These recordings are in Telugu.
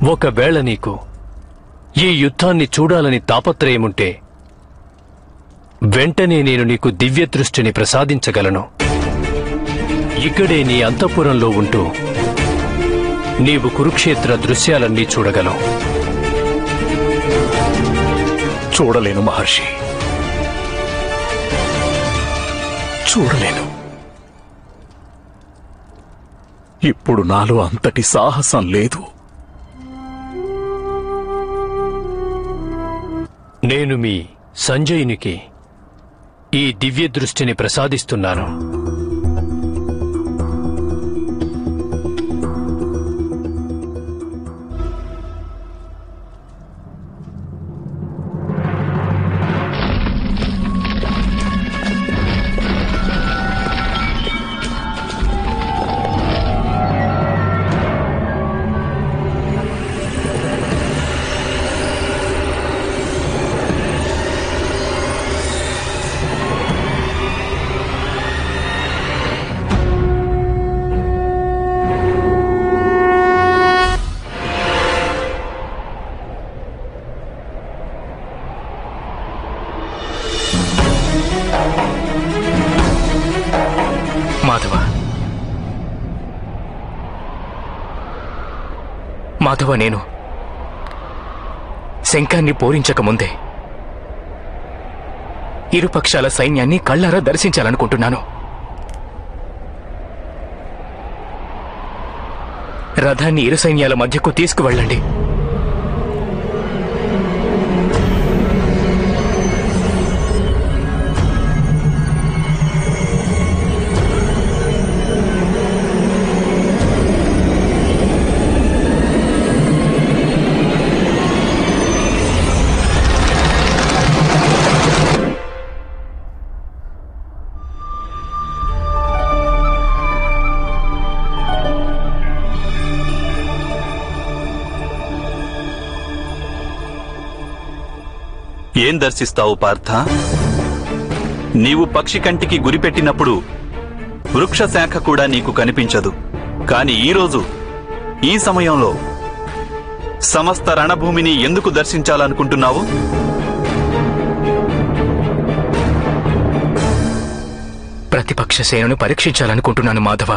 ఒకవేళ నీకు ఈ యుద్ధాన్ని చూడాలని తాపత్రయముంటే వెంటనే నేను నీకు దివ్య దృష్టిని ప్రసాదించగలను. ఇక్కడే నీ అంతఃపురంలో ఉంటూ నీవు కురుక్షేత్ర దృశ్యాలన్నీ చూడగలవు. చూడలేను మహర్షి, చూడలేను. ఇప్పుడు నాలో అంతటి సాహసం లేదు. నేను మీ సంజయునికి ఈ దివ్య దృష్టిని ప్రసాదిస్తున్నాను. మాధవ, నేను శంఖాన్ని పూరించకముందే ఇరుపక్షాల సైన్యాన్ని కళ్ళారా దర్శించాలనుకుంటున్నాను. రథాన్ని ఇరు సైన్యాల మధ్యకు తీసుకువెళ్ళండి. ఏం దర్శిస్తావు పార్థ? నీవు పక్షి కంటికి గురిపెట్టినప్పుడు వృక్ష శాఖ కూడా నీకు కనిపించదు. కాని ఈరోజు ఈ సమయంలో సమస్త రణభూమిని ఎందుకు దర్శించాలనుకుంటున్నావు? ప్రతిపక్ష సేనను పరీక్షించాలనుకుంటున్నాను మాధవ.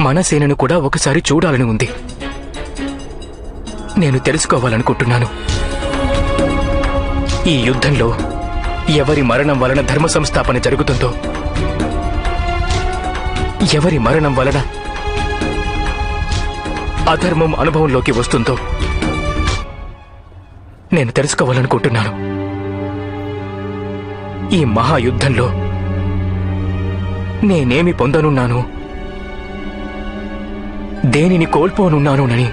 మన సేనను కూడా ఒకసారి చూడాలని ఉంది. నేను తెలుసుకోవాలనుకుంటున్నాను, ఈ యుద్ధంలో ఎవరి మరణం వలన ధర్మ సంస్థాపన జరుగుతుందో, ఎవరి మరణం వలన అధర్మం అనుభవంలోకి వస్తుందో నేను తెలుసుకోవాలనుకుంటున్నాను. ఈ మహాయుద్ధంలో నేనేమి పొందనున్నాను, దేనిని కోల్పోనున్నానోనని.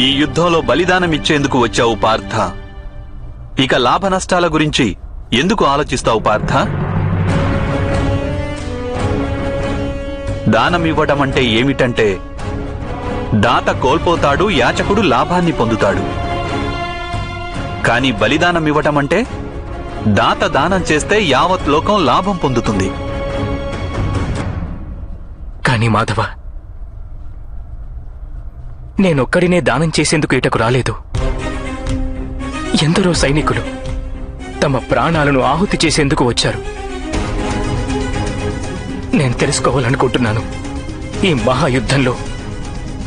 ఈ యుద్ధంలో బలిదానమిచ్చేందుకు వచ్చావు పార్థ. ఇక లాభ నష్టాల గురించి ఎందుకు ఆలోచిస్తావు పార్థ? దానమివ్వడం అంటే ఏమిటంటే దాత కోల్పోతాడు, యాచకుడు లాభాన్ని పొందుతాడు. కాని బలిదానమివ్వటం అంటే దాత దానం చేస్తే యావత్ లోకం లాభం పొందుతుంది. కాని మాధవ, నేనొక్కడినే దానం చేసేందుకు ఇటకు రాలేదు. ఎందరో సైనికులు తమ ప్రాణాలను ఆహుతి చేసేందుకు వచ్చారు. నేను తెలుసుకోవాలనుకుంటున్నాను, ఈ మహాయుద్ధంలో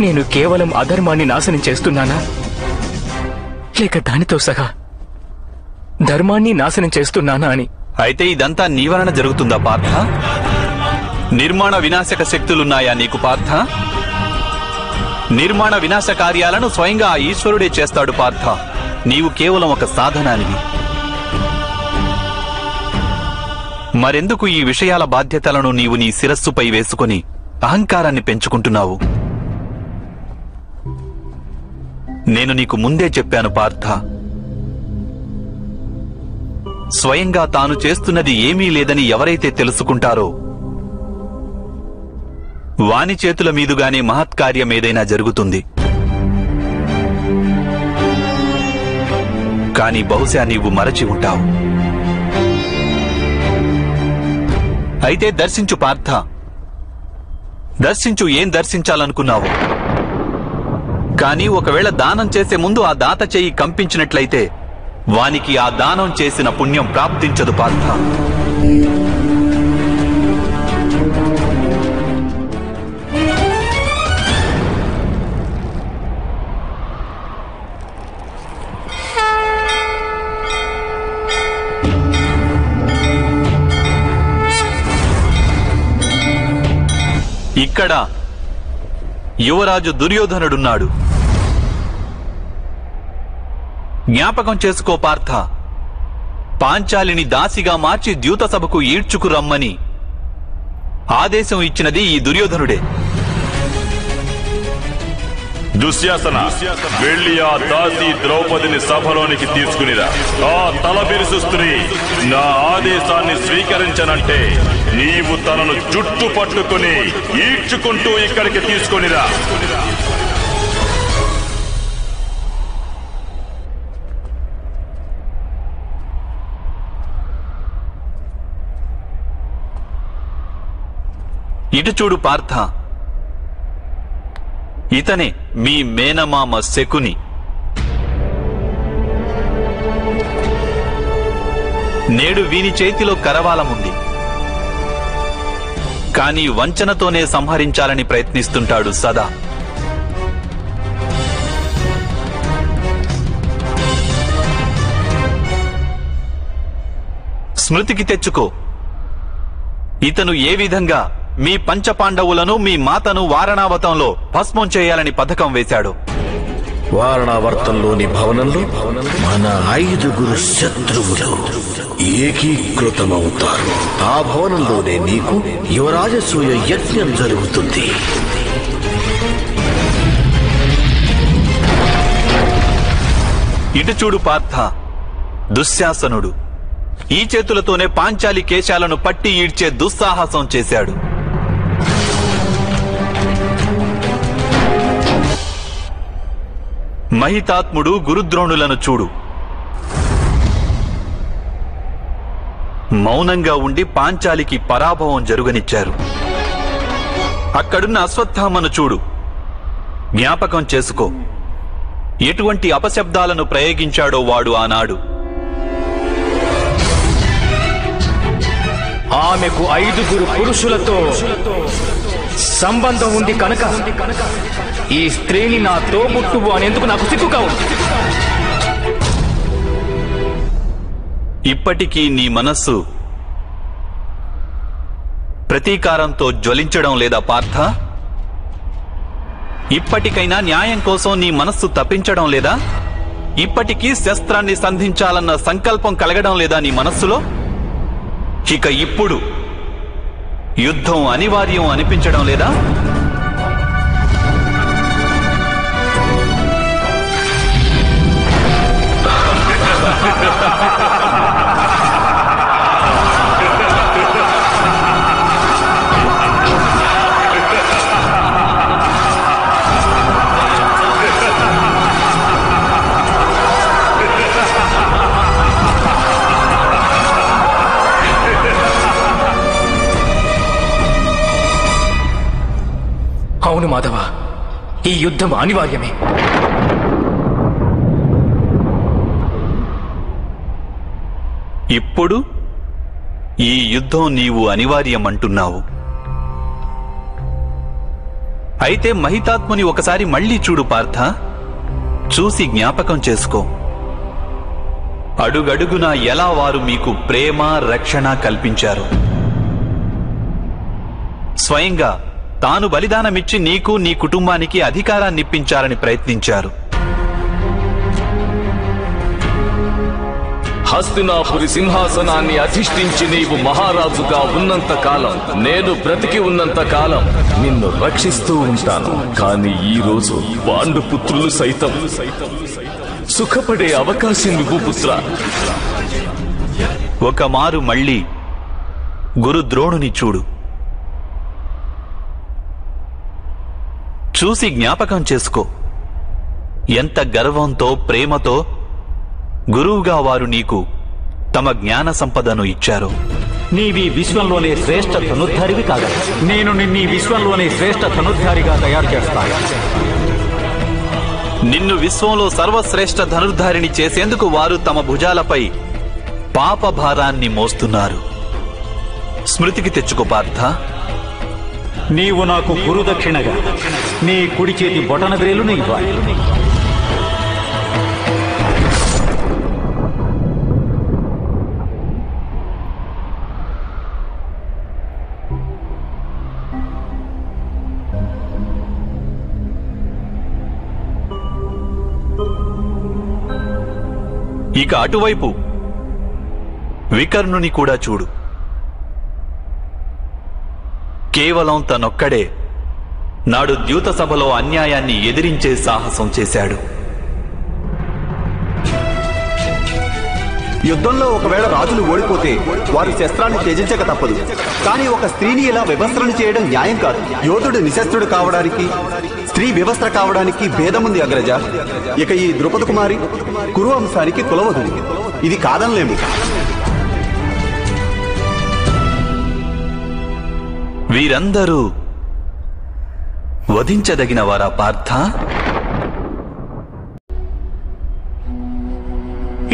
నేను కేవలం అధర్మాన్ని నాశనం చేస్తున్నానా, లేక దానితో సహా ధర్మాన్ని నాశనం చేస్తున్నానా అని. అయితే ఇదంతా నీ వలన జరుగుతుందా పార్థ? నిర్మాణ వినాశక శక్తులున్నాయా నీకు పార్థ? నిర్మాణ వినాశ కార్యాలను స్వయంగా ఆ ఈశ్వరుడే చేస్తాడు పార్థ. నీవు కేవలం ఒక సాధనానివి. మరెందుకు ఈ విషయాల బాధ్యతలను నీవు నీ శిరస్సుపై వేసుకుని అహంకారాన్ని పెంచుకుంటున్నావు? నేను నీకు ముందే చెప్పాను పార్థ, స్వయంగా తాను చేస్తున్నది ఏమీ లేదని ఎవరైతే తెలుసుకుంటారో వాని చేతుల మీదుగానే మహత్కార్యం ఏదైనా జరుగుతుంది. కాని బహుశా నీవు మరచి ఉంటావు. అయితే దర్శించు పార్థ, దర్శించు. ఏం దర్శించాలనుకున్నావు? కానీ ఒకవేళ దానం చేసే ముందు ఆ దాత చెయ్యి కంపించినట్లయితే వానికి ఆ దానం చేసిన పుణ్యం ప్రాప్తించదు పార్థ. ఇక్కడ యువరాజు దుర్యోధనుడున్నాడు. జ్ఞాపకం చేసుకో పార్థ, పాంచాలిని దాసిగా మార్చి ద్యూత సభకు ఈడ్చుకురమ్మని ఆదేశం ఇచ్చినది ఈ దుర్యోధనుడే. దుశ్శాసన, వెళ్ళి ఆ దాసి ద్రౌపదిని సభలోనికి తీసుకునిరా. ఆ తలబిరుసు స్త్రీ నా ఆదేశాన్ని స్వీకరించనంటే నీవు తనను జుట్టు పట్టుకుని ఈడ్చుకుంటూ ఇక్కడికి తీసుకునిరా. ఇటు చూడు పార్థ, ఇతనే మీ మేనమామ శకుని. నేడు వీని చేతిలో కరవాలముంది, కాని వంచనతోనే సంహరించాలని ప్రయత్నిస్తుంటాడు సదా. స్మృతికి తెచ్చుకో, ఇతను ఏ విధంగా మీ పంచపాండవులను మీ మాతను వారణావతంలో భస్మం చేయాలని పథకం వేశాడు. వారణావర్తంలోని భవనంలో మన 5 శత్రువులు ఏకీకృతమవుతారు. ఆ భవనంలోనే నీకు యువరాజసూయ యజ్ఞం జరుగుతుంది. ఇటు చూడు పార్థ, దుశ్శాసనుడు ఈ చేతులతోనే పాంచాలి కేశాలను పట్టి ఈడ్చే దుస్సాహసం చేశాడు. మహితాత్ముడు గురుద్రోణులను చూడు, మౌనంగా ఉండి పాంచాలికి పరాభవం జరుగనిచ్చారు. అక్కడున్న అశ్వత్థామను చూడు, జ్ఞాపకం చేసుకో ఎటువంటి అపశబ్దాలను ప్రయోగించాడో వాడు ఆనాడు. ఆమెకు 5 పురుషులతో సంబంధం ఉంది కనుక ఈ స్త్రీని నా తోబుట్టువు అనేందుకు నాకు సిగ్గుగా ఉంది. ఇప్పటికీ నీ మనస్సు ప్రతీకారంతో జ్వలించడం లేదా పార్థ? ఇప్పటికైనా న్యాయం కోసం నీ మనస్సు తప్పించడం లేదా? ఇప్పటికీ శస్త్రాన్ని సంధించాలన్న సంకల్పం కలగడం లేదా నీ మనస్సులో? ఇక ఇప్పుడు యుద్ధం అనివార్యం అనిపించడం లేదా? అవును మాధవ, ఈ యుద్ధం అనివార్యమే. ఇప్పుడు ఈ యుద్ధం నీవు అనివార్యమంటున్నావు. అయితే మహితాత్ముని ఒకసారి మళ్లీ చూడు పార్థ, చూసి జ్ఞాపకం చేసుకో. అడుగడుగునా ఎలా వారు మీకు ప్రేమ రక్షణ కల్పించారు. స్వయంగా తాను బలిదానమిచ్చి నీకు నీ కుటుంబానికి అధికారాన్నిప్పించాలని ప్రయత్నించారు. హస్తినాపురి సింహాసనాన్ని అధిష్ఠించి నీవు మహారాజుగా ఉన్నంత కాలం, నేను బ్రతికి ఉన్నంత కాలం నిన్ను రక్షిస్తూ ఉంటాను. కానీ ఈ రోజు పాండుపుత్రులు సైతం సుఖపడే అవకాశం ఇవ్వు పుత్ర. ఒక మారు మళ్ళీ గురుద్రోణుని చూడు, చూసి జ్ఞాపకం చేసుకో. ఎంత గర్వంతో ప్రేమతో గురువుగా వారు నీకు తమ జ్ఞాన సంపదను ఇచ్చారు. నీవి విశ్వంలోనే శ్రేష్ఠ ధనుర్ధారివి కాగా నేను నిన్ను విశ్వంలోనే శ్రేష్ఠ ధనుర్ధారిగా తయారు చేస్తాను. నిన్ను విశ్వంలో సర్వశ్రేష్ఠ ధనుర్ధారిని చేసేందుకు వారు తమ భుజాలపై పాప భారాన్ని మోస్తున్నారు. స్మృతికి తెచ్చుకో పార్థ. నీవు నాకు గురుదక్షిణగా నీ కుడి చేతి బొటన వేలును ఇవ్వాలి. ఇక అటువైపు వికర్ణుని కూడా చూడు. కేవలం తనొక్కడే నాడు ద్యూత సభలో అన్యాయాన్ని ఎదిరించే సాహసం చేశాడు. యుద్ధంలో ఒకవేళ రాజులు ఓడిపోతే వారు శస్త్రాన్ని త్యజించక తప్పదు. కానీ ఒక స్త్రీని ఇలా వివస్త్రను చేయడం న్యాయం కాదు. యోధుడు నిశస్త్రుడు కావడానికి, స్త్రీ వివస్త్ర కావడానికి భేదముంది అగ్రజ. ఇక ఈ ద్రుపద కుమారి కురు వంశానికి కులవధువు. ఇది కాదనలేము. వీరందరూ వధించదగిన వారా పార్థ?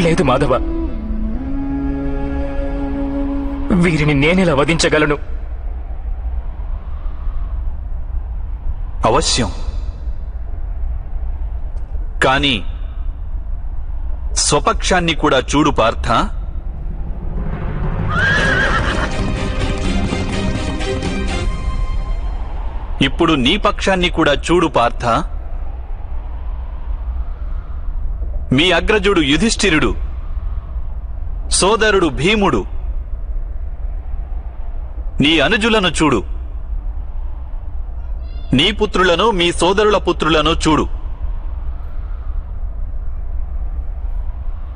లేదు మాధవ, వీరిని నేనెలా వధించగలను? అవశ్యం. కానీ స్వపక్షాన్ని కూడా చూడు పార్థ. ఇప్పుడు నీ పక్షాన్ని కూడా చూడు పార్థ. మీ అగ్రజుడు యుధిష్ఠిరుడు, సోదరుడు భీముడు, నీ అనుజులను చూడు. నీ పుత్రులను, మీ సోదరుల పుత్రులను చూడు.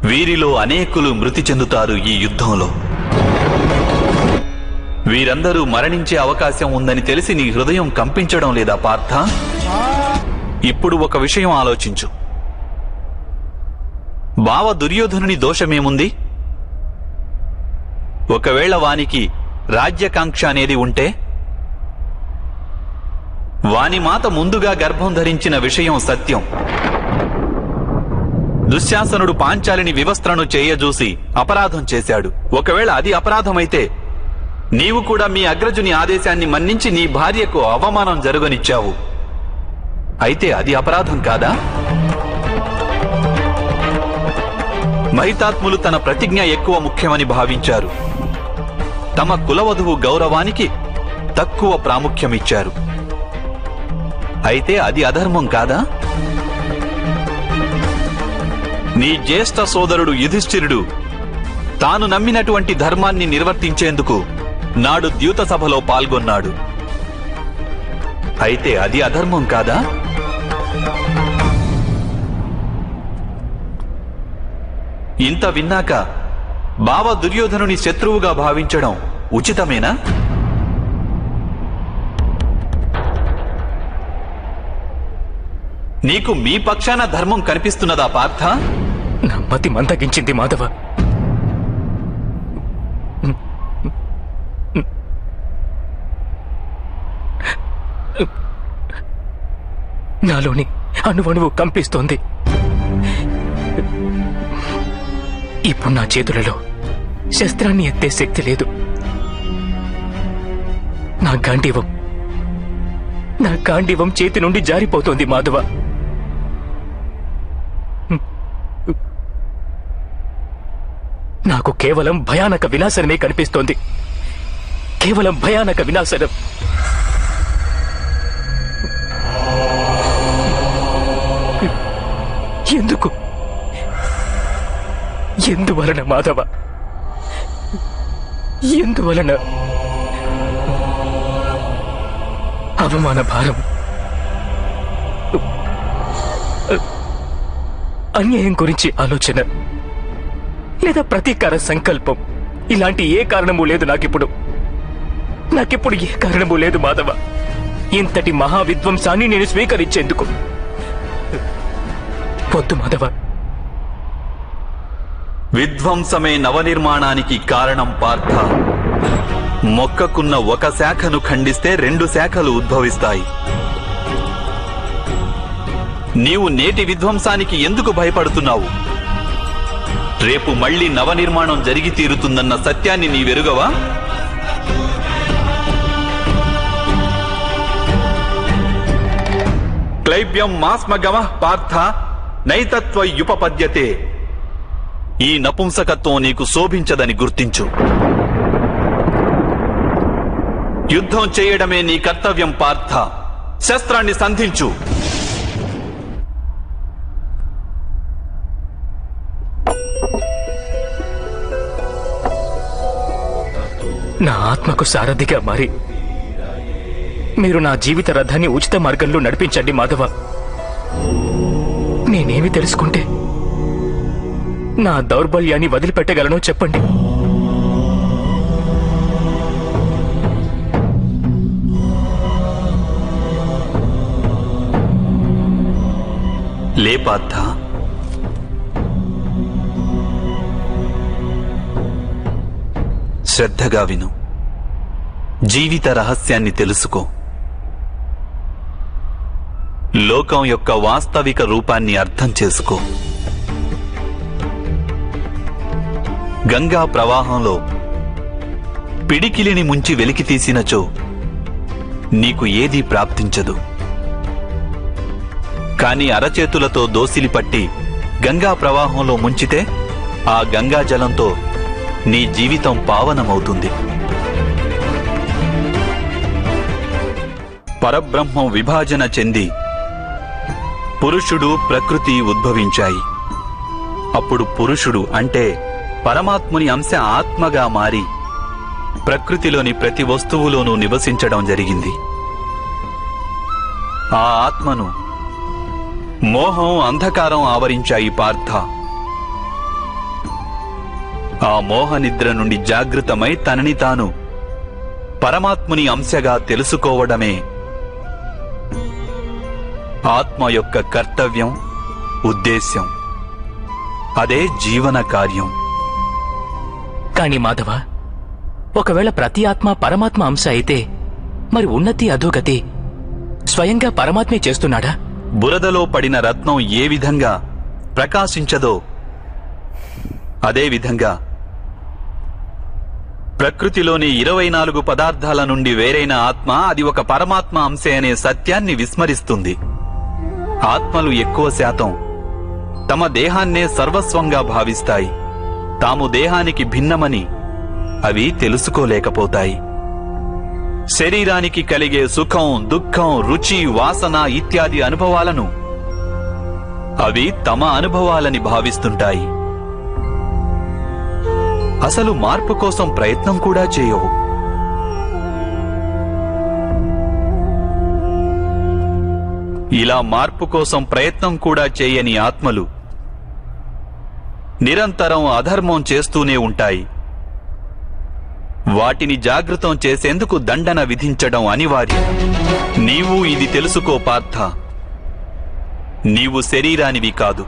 వీరిలో అనేకులు మృతి చెందుతారు ఈ యుద్ధంలో. వీరందరూ మరణించే అవకాశం ఉందని తెలిసి నీ హృదయం కంపించడం లేదా పార్థ? ఇప్పుడు ఒక విషయం ఆలోచించు. బావ దుర్యోధనుని దోషమేముంది? ఒకవేళ వానికి రాజ్యకాంక్ష అనేది ఉంటే, వాని మాత ముందుగా గర్భం ధరించిన విషయం సత్యం. దుశ్శాసనుడు పాంచాలిని వివస్త్రను చేయజూసి అపరాధం చేశాడు. ఒకవేళ అది అపరాధమైతే నీవు కూడా మీ అగ్రజుని ఆదేశాన్ని మన్నించి నీ భార్యకు అవమానం జరగనిచ్చావు. అయితే అది అపరాధం కాదా? మహితాత్ములు తన ప్రతిజ్ఞ ఎక్కువ ముఖ్యమని భావించారు. తమ కులవధువు గౌరవానికి తక్కువ ప్రాముఖ్యమిచ్చారు. అయితే అది అధర్మం కాదా? నీ జ్యేష్ఠ సోదరుడు యుధిష్ఠిరుడు తాను నమ్మినటువంటి ధర్మాన్ని నిర్వర్తించేందుకు నాడు ద్యూత సభలో పాల్గొన్నాడు. అయితే అది అధర్మం కాదా? ఇంత విన్నాక బావ దుర్యోధనుని శత్రువుగా భావించడం ఉచితమేనా? నీకు మీ పక్షాన ధర్మం కనిపిస్తున్నదా పార్థ? నా మతి మందగించింది మాధవ. నాలోని అణువణువు కంపిస్తోంది. ఇప్పుడు నా చేతులలో శస్త్రాన్ని ఎత్తే శక్తి లేదు. నా గాంధీవం చేతి నుండి జారిపోతోంది మాధవ. నాకు కేవలం భయానక వినాశనమే కనిపిస్తోంది. కేవలం భయానక వినాశనం. ఎందుకు? ఎందువలన మాధవ? ఎందువలన? అవమాన భారం, అన్యాయం గురించి ఆలోచన, లేదా ప్రతీకార సంకల్పం, ఇలాంటి ఏ కారణము లేదు నాకిప్పుడు. ఏ కారణము లేదు మాధవ ఇంతటి మహావిధ్వంసాన్ని నేను స్వీకరించేందుకు. వద్దు మాధవ. విధ్వంసమే నవనిర్మాణానికి కారణం పార్థ. మొక్కకున్న ఒక శాఖను ఖండిస్తే 2 శాఖలు ఉద్భవిస్తాయి. నీవు నేటి విధ్వంసానికి ఎందుకు భయపడుతున్నావు? రేపు మళ్లీ నవనిర్మాణం జరిగి తీరుతుందన్న సత్యాన్ని నీవెరుగవా? క్లైబ్యం మాస్మగమః పార్థ నైతత్వయుపపద్యతే. ఈ నపుంసకత్వం నీకు శోభించదని గుర్తించు. యుద్ధం చేయడమే నీ కర్తవ్యం పార్థ. శస్త్రాన్ని సంధించు. నా ఆత్మకు సారథిగా మారి మీరు నా జీవిత రథాన్ని ఉచిత మార్గంలో నడిపించండి మాధవ. నేనేమి తెలుసుకుంటే నా దౌర్బల్యాన్ని వదిలిపెట్టగలనో చెప్పండి. లే పార్థ, శ్రద్ధగా విను. జీవిత రహస్యాన్ని తెలుసుకో. లోకం యొక్క వాస్తవిక రూపాన్ని అర్థం చేసుకో. గంగా ప్రవాహంలో పిడికిలిని ముంచి వెలికి తీసినచో నీకు ఏదీ ప్రాప్తించదు. కాని అరచేతులతో దోసిలి పట్టి గంగా ప్రవాహంలో ముంచితే ఆ గంగా జలంతో నీ జీవితం పావనమవుతుంది. పరబ్రహ్మం విభాజన చెంది పురుషుడు ప్రకృతి ఉద్భవించాయి. అప్పుడు పురుషుడు అంటే పరమాత్ముని అంశ ఆత్మగా మారి ప్రకృతిలోని ప్రతి వస్తువులోనూ నివసించడం జరిగింది. ఆ ఆత్మను మోహం, అంధకారం ఆవరించాయి పార్థ. ఆ మోహ నిద్ర నుండి జాగృతమై తనని తాను పరమాత్ముని అంశగా తెలుసుకోవడమే ఆత్మ యొక్క కర్తవ్యం, ఉద్దేశ్యం. అదే జీవన కార్యం. కాని మాధవ, ఒకవేళ ప్రతి ఆత్మ పరమాత్మ అంశ అయితే మరి ఉన్నతి అధోగతి స్వయంగా పరమాత్మే చేస్తున్నాడా? బురదలో పడిన రత్నం ఏ విధంగా ప్రకాశించదో అదే విధంగా ప్రకృతిలోని 24 పదార్థాల నుండి వేరైన ఆత్మ అది ఒక పరమాత్మ అంశే అనే సత్యాన్ని విస్మరిస్తుంది. ఆత్మలు ఎక్కువ శాతం తమ దేహాన్నే సర్వస్వంగా భావిస్తాయి. తాము దేహానికి భిన్నమని అవి తెలుసుకోలేకపోతాయి. శరీరానికి కలిగే సుఖం, దుఃఖం, రుచి, వాసన ఇత్యాది అనుభవాలను అవి తమ అనుభవాలని భావిస్తుంటాయి. అసలు మార్పు కోసం ప్రయత్నం కూడా చేయవు. ఇలా మార్పు కోసం ప్రయత్నం కూడా చేయని ఆత్మలు నిరంతరం అధర్మం చేస్తూనే ఉంటాయి. వాటిని జాగృతం చేసేందుకు దండన విధించడం అనివార్యం. నీవు ఇది తెలుసుకో పార్థ. నీవు శరీరానివి కాదు,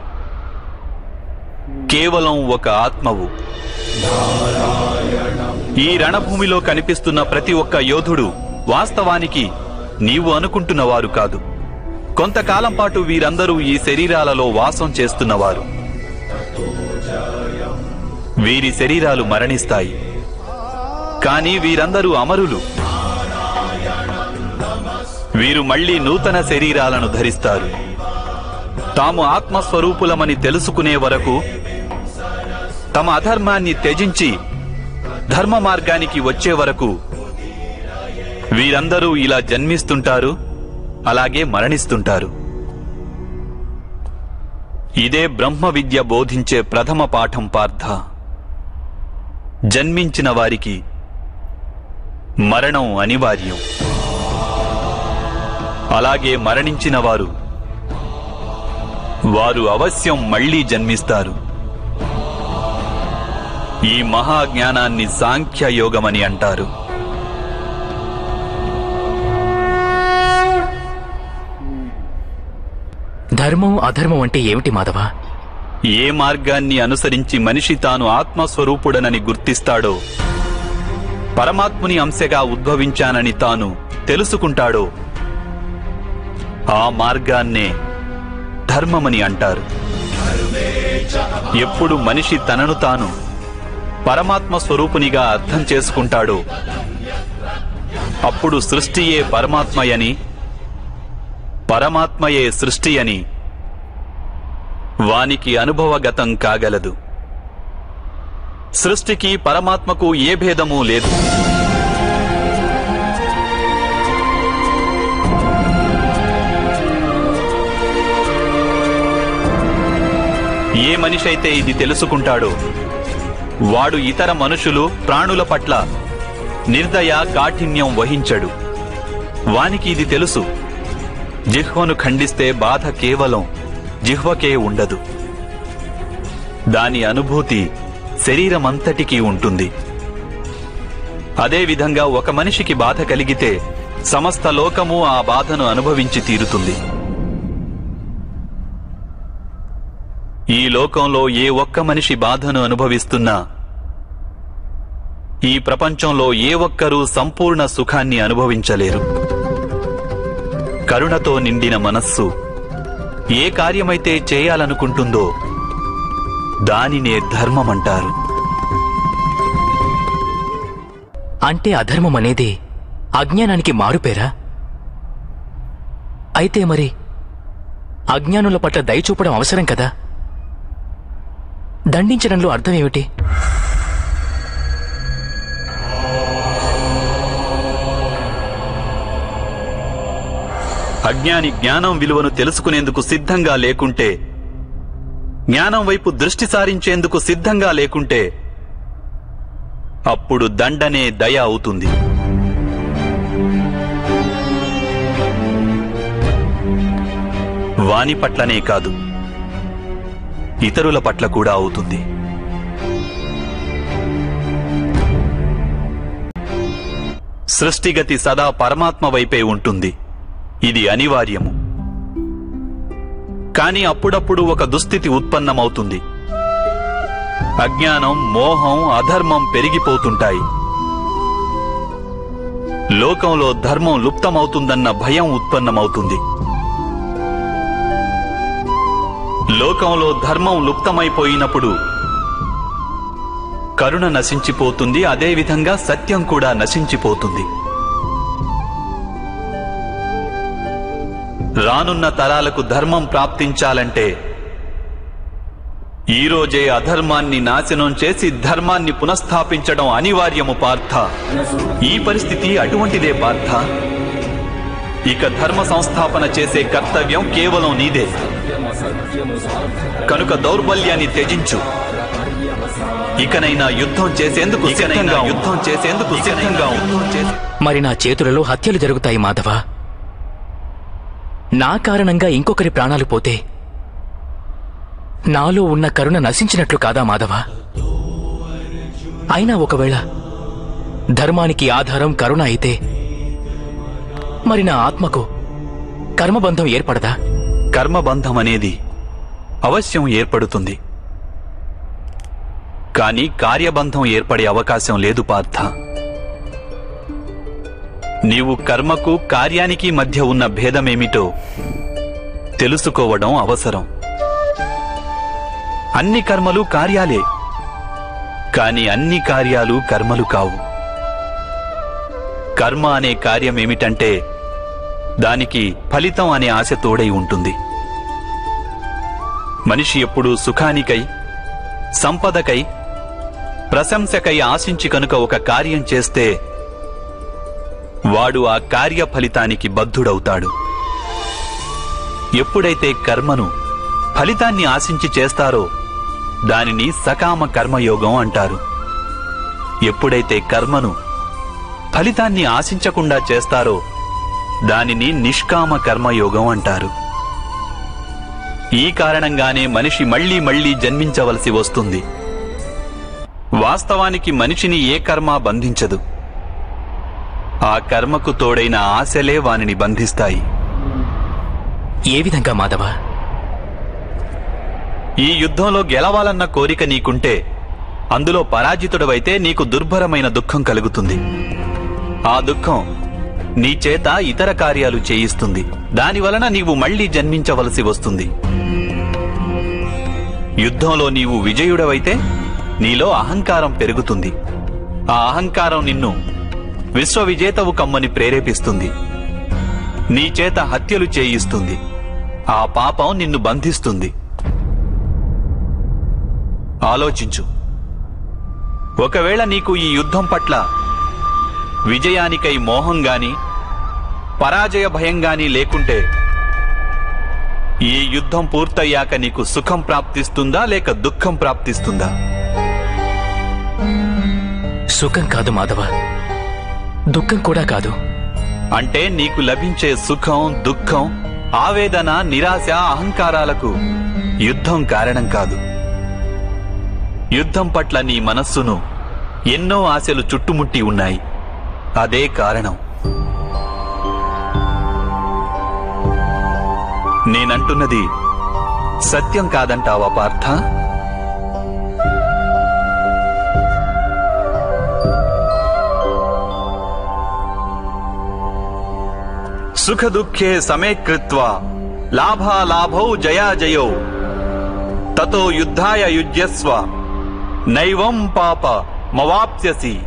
కేవలం ఒక ఆత్మవు. ఈ రణభూమిలో కనిపిస్తున్న ప్రతి ఒక్క యోధుడు వాస్తవానికి నీవు అనుకుంటున్నవారు కాదు. కొంతకాలం పాటు వీరందరూ ఈ శరీరాలలో వాసం చేస్తున్నవారు. వీరి శరీరాలు మరణిస్తాయి, కానీ వీరందరూ అమరులు. వీరు మళ్లీ నూతన శరీరాలను ధరిస్తారు. తాము ఆత్మస్వరూపులమని తెలుసుకునే వరకు తమ అధర్మాన్ని త్యజించి ధర్మ మార్గానికి వచ్చే వరకు వీరందరూ ఇలా జన్మిస్తుంటారు, అలాగే మరణిస్తుంటారు. ఇదే బ్రహ్మ విద్య బోధించే ప్రథమ పాఠం పార్థ. జన్మించిన వారికి మరణం అనివార్యం. అలాగే మరణించిన వారు అవశ్యం మళ్లీ జన్మిస్తారు. ఈ మహాజ్ఞానాన్ని సాంఖ్యయోగమని అంటారు. ధర్మం అధర్మం అంటే ఏమిటి మాధవ? ఏ మార్గాన్ని అనుసరించి మనిషి తాను ఆత్మస్వరూపుడనని గుర్తిస్తాడో, పరమాత్ముని అంశగా ఉద్భవించానని తాను తెలుసుకుంటాడో, ఆ మార్గాన్నే ధర్మమని అంటారు. ఎప్పుడు మనిషి తనను తాను పరమాత్మ స్వరూపునిగా అర్థం చేసుకుంటాడో అప్పుడు సృష్టియే పరమాత్మయని, పరమాత్మయే సృష్టి అని వానికి అనుభవగతం కాగలదు. సృష్టికి పరమాత్మకు ఏ భేదమూ లేదు. ఏ మనిషి అయితే ఇది తెలుసుకుంటాడో వాడు ఇతర మనుషులు, ప్రాణుల పట్ల నిర్దయ, కాఠిన్యం వహించడు. వానికి ఇది తెలుసు, జిహ్వను ఖండిస్తే బాధ కేవలం జిహ్వకే ఉండదు, దాని అనుభూతి శరీరమంతటికీ ఉంటుంది. అదేవిధంగా ఒక మనిషికి బాధ కలిగితే సమస్త లోకము ఆ బాధను అనుభవించి తీరుతుంది. ఈ లోకంలో ఏ ఒక్క మనిషి బాధను అనుభవిస్తున్నా ఈ ప్రపంచంలో ఏ ఒక్కరూ సంపూర్ణ సుఖాన్ని అనుభవించలేరు. కరుణతో నిండిన మనస్సు ఏ కార్యమైతే చేయాలనుకుంటుందో దానినే ధర్మమంటారు. అంటే అధర్మం అనేది అజ్ఞానానికి మారుపేరా? అయితే మరి అజ్ఞానుల పట్ల దయ చూపడం అవసరం కదా? దండించడంలో అర్థమేమిటి? అజ్ఞాని జ్ఞానం విలువను తెలుసుకునేందుకు సిద్ధంగా లేకుంటే, జ్ఞానం వైపు దృష్టి సారించేందుకు సిద్ధంగా లేకుంటే అప్పుడు దండనే దయ అవుతుంది. వాని పట్లనే కాదు, ఇతరుల పట్ల కూడా అవుతుంది. సృష్టిగతి సదా పరమాత్మ వైపే ఉంటుంది, ఇది అనివార్యము. కానీ అప్పుడప్పుడు ఒక దుస్థితి ఉత్పన్నమవుతుంది. అజ్ఞానం, మోహం, అధర్మం పెరిగిపోతుంటాయి. లోకంలో ధర్మం లుప్తమవుతుందన్న భయం ఉత్పన్నమవుతుంది. లోకంలో ధర్మం లుప్తమైపోయినప్పుడు కరుణ నశించిపోతుంది, అదేవిధంగా సత్యం కూడా నశించిపోతుంది. రానున్న తరాలకు ధర్మం ప్రాప్తించాలంటే ఈరోజే అధర్మాన్ని నాశనం చేసి ధర్మాన్ని పునఃస్థాపించడం అనివార్యము పార్థ. ఈ పరిస్థితి అటువంటిదే పార్థ. ఇక ధర్మ సంస్థాపన చేసే కర్తవ్యం కేవలం నీదే. కనుక దౌర్బల్యాన్ని త్యజించు. ఇకనైనా యుద్ధం చేసేందుకు సిద్ధంగా ఉండు. మరి నా చేతులలో హత్యలు జరుగుతాయి మాధవ. నా కారణంగా ఇంకొకరి ప్రాణాలు పోతే నాలో ఉన్న కరుణ నశించినట్లు కాదా మాధవ? అయినా ఒకవేళ ధర్మానికి ఆధారం కరుణ అయితే మరి నా ఆత్మకు కర్మబంధం ఏర్పడదా? కర్మబంధం అనేది అవశ్యం ఏర్పడుతుంది, కానీ కార్యబంధం ఏర్పడే అవకాశం లేదు పార్థ. నీవు కర్మకు, కార్యానికి మధ్య ఉన్న భేదమేమిటో తెలుసుకోవడం అవసరం. అన్ని కర్మలు కార్యాలే, కాని అన్ని కార్యాలు కర్మలు కావు. కర్మ అనే కార్యమేమిటంటే దానికి ఫలితం అనే ఆశ తోడై ఉంటుంది. మనిషి ఎప్పుడూ సుఖానికై, సంపదకై, ప్రశంసకై ఆశించి కనుక ఒక కార్యం చేస్తే వాడు ఆ కార్య ఫలితానికి బద్ధుడవుతాడు. ఎప్పుడైతే కర్మను, ఫలితాన్ని ఆశించి చేస్తారో దానిని సకామ కర్మయోగం అంటారు. ఎప్పుడైతే కర్మను, ఫలితాన్ని ఆశించకుండా చేస్తారో దానిని నిష్కామ కర్మయోగం అంటారు. ఈ కారణంగానే మనిషి మళ్లీ మళ్లీ జన్మించవలసి వస్తుంది. వాస్తవానికి మనిషిని ఏ కర్మ బంధించదు, ఆ కర్మకు తోడైన ఆశలే వానిని బంధిస్తాయి. ఏ విధంగా మాధవ? ఈ యుద్ధంలో గెలవాలన్న కోరిక నీకుంటే అందులో పరాజితుడవైతే నీకు దుర్భరమైన దుఃఖం కలుగుతుంది. ఆ దుఃఖం నీ చేత ఇతర కార్యాలు చేయిస్తుంది. దానివలన నీవు మళ్లీ జన్మించవలసి వస్తుంది. యుద్ధంలో నీవు విజయుడవైతే నీలో అహంకారం పెరుగుతుంది. ఆ అహంకారం నిన్ను విశ్వవిజేతవు కమ్మని ప్రేరేపిస్తుంది. నీ చేత హత్యలు చేయిస్తుంది. ఆ పాపం నిన్ను బంధిస్తుంది. ఆలోచించు. ఒకవేళ నీకు ఈ యుద్ధం పట్ల విజయానికై మోహం గాని పరాజయ భయం గాని లేకుంటే ఈ యుద్ధం పూర్తయ్యాక నీకు సుఖం ప్రాప్తిస్తుందా లేక దుఃఖం ప్రాప్తిస్తుందా? సుఖం కాదు మాధవ, దుఃఖం కూడా కాదు. అంటే నీకు లభించే సుఖం, దుఃఖం, ఆవేదన, నిరాశ, అహంకారాలకు యుద్ధం కారణం కాదు. యుద్ధం పట్ల నీ మనస్సును ఎన్నో ఆశలు చుట్టుముట్టి ఉన్నాయి. అదే కారణం. నేనంటున్నది సత్యం కాదంటావా పార్థ? సుఖ దుఃఖే సమే కృత్వా లాభాలాభౌ జయాజయౌ తతో యుద్ధాయ యుజ్యస్వ నైవం పాప మవాప్స్యసి.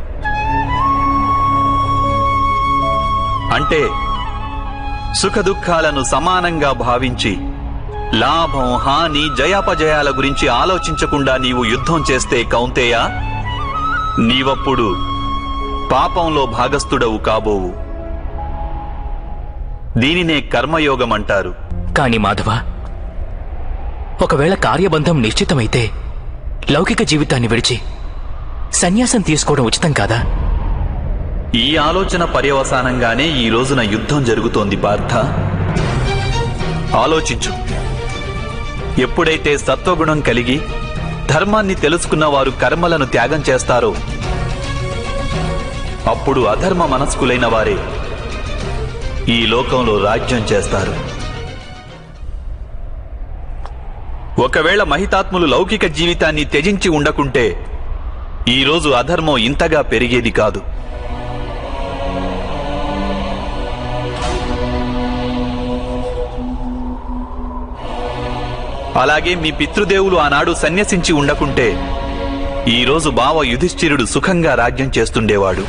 అంటే సుఖ దుఃఖాలను సమానంగా భావించి లాభం, హాని, జయాపజయాల గురించి ఆలోచించకుండా నీవు యుద్ధం చేస్తే కౌంతేయ, నీవప్పుడు పాపంలో భాగస్థుడవు కాబోవు. దీనినే కర్మయోగం అంటారు. కాని మాధవ, ఒకవేళ కార్యబంధం నిశ్చితమైతే లౌకిక జీవితాన్ని విడిచి సన్యాసం తీసుకోవడం ఉచితం కాదా? ఈ ఆలోచన పర్యవసానంగానే ఈ రోజున యుద్ధం జరుగుతోంది పార్థ. ఆలోచించు. ఎప్పుడైతే సత్వగుణం కలిగి ధర్మాన్ని తెలుసుకున్న వారు కర్మలను త్యాగం చేస్తారో అప్పుడు అధర్మ మనస్కులైన వారే ఈ లోకంలో రాజ్యం చేస్తారు. ఒకవేళ మహితాత్ములు లౌకిక జీవితాన్ని త్యజించి ఉండకుంటే ఈరోజు అధర్మం ఇంతగా పెరిగేది కాదు. అలాగే మీ పితృదేవులు ఆనాడు సన్యసించి ఉండకుంటే ఈరోజు బావ యుధిష్ఠిరుడు సుఖంగా రాజ్యం చేస్తుండేవాడు.